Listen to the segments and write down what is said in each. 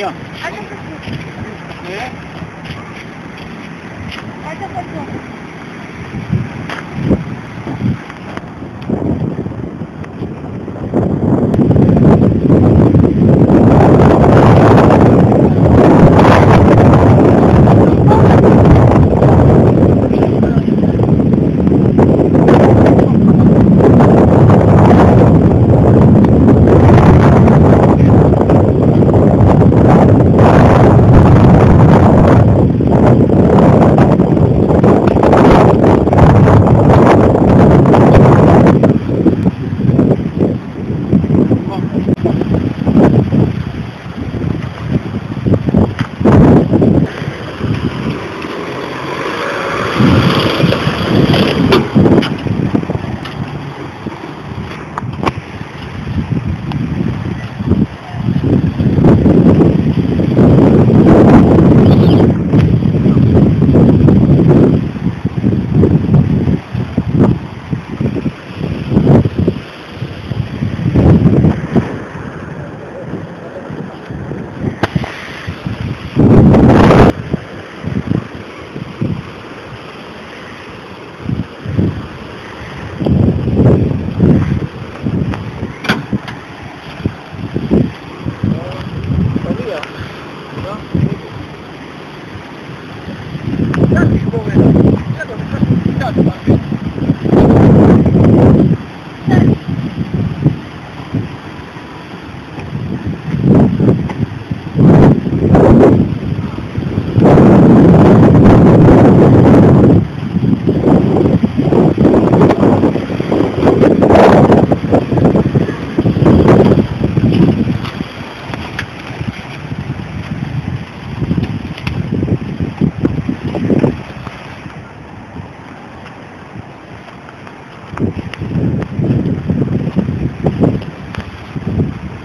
שנייה. אל תחכו. אל תחכו.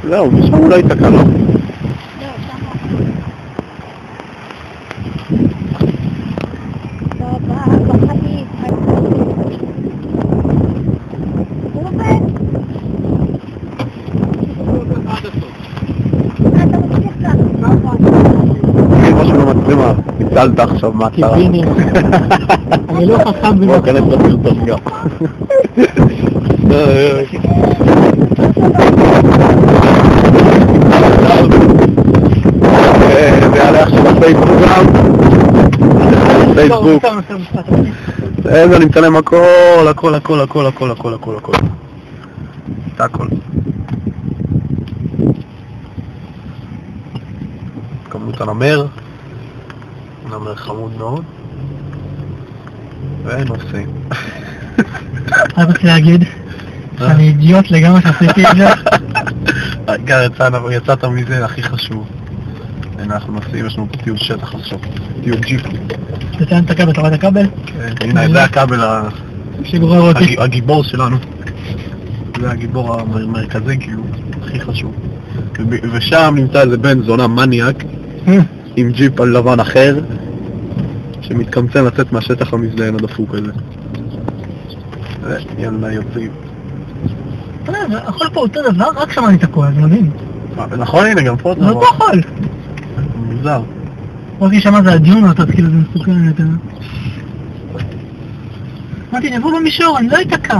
זהו, משם אולי תקע לו. משהו למצלמה, ניצלת עכשיו מהצרה. קיביני. אני לא חכם בוא כנס לסרטון גם. זה יעלה עכשיו בפייסבוק גם. פייסבוק. אני מצלם הכל. את הכל. כמות הנמר. נמר חמוד מאוד. ונוסעים. רק רוצה להגיד שאני אידיוט לגמרי שעשיתי את זה. רגע, יצאת מזה הכי חשוב. אנחנו נוסעים, יש לנו פה טיוב שטח עכשיו. טיוב ג'יפ. תציין את הכבל, אתה רואה את הכבל? הנה, זה הכבל שגורר אותי. הגיבור שלנו. זה הגיבור המרכזי, כאילו, הכי חשוב. ושם נמצא איזה בן זונה מניאק עם ג'יפ על לבן אחר שמתקמצן לצאת מהשטח המזדיין הדפוק הזה. יאללה, יוצאים. הכל פה אותו דבר, רק שם אני תקוע, אז מבין. נכון, הנה, גם פה זה אותו חול. מוזר. ראיתי שמה זה הדיונות, אז כאילו זה מסוכן יותר. אמרתי, נבוא במישור, אני לא אתקע.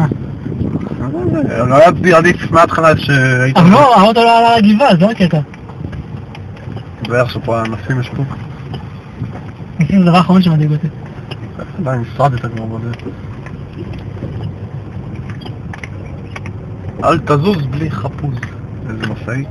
לא היה עדיף מההתחלה שהיית... אבל לא, האוטו לא עלה לגבעה, זה הקטע. זה איך שפה הנפים יש פה. נפים זה דבר האחרון שמדאיג אותי. עדיין נשרדת כבר בזה. אל תזוז בלי חפוז. איזה משאית.